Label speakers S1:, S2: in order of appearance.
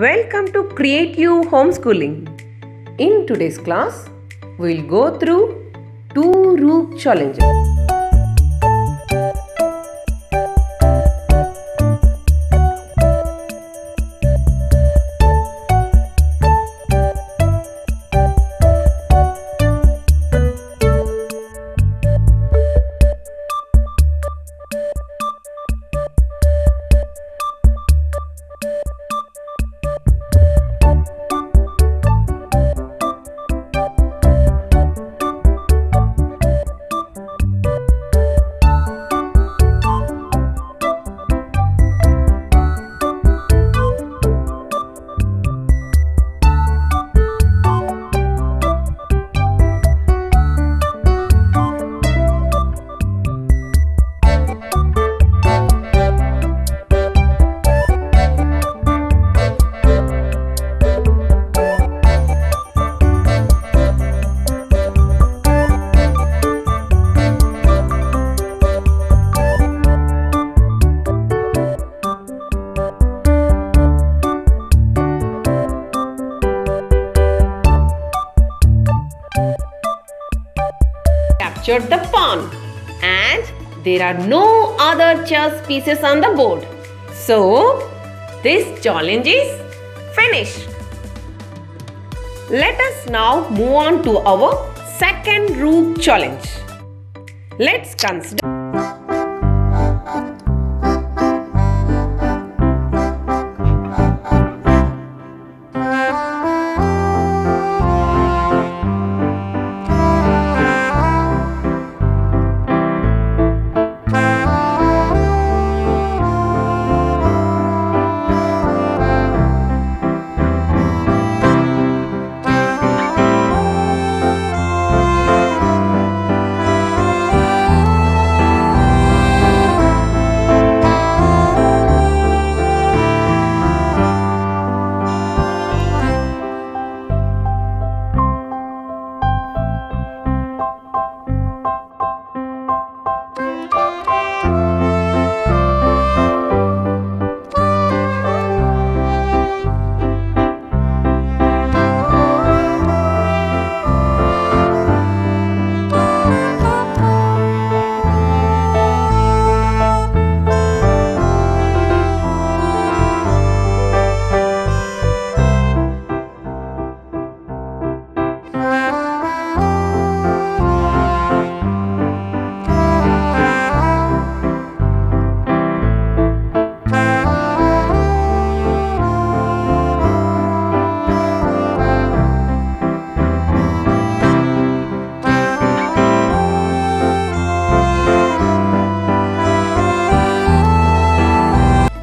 S1: Welcome to Creative Homeschooling. In today's class, we will go through 2 Rook challenges. Captured the pawn and there are no other chess pieces on the board. So, this challenge is finished. Let us now move on to our second Rook challenge. Let's consider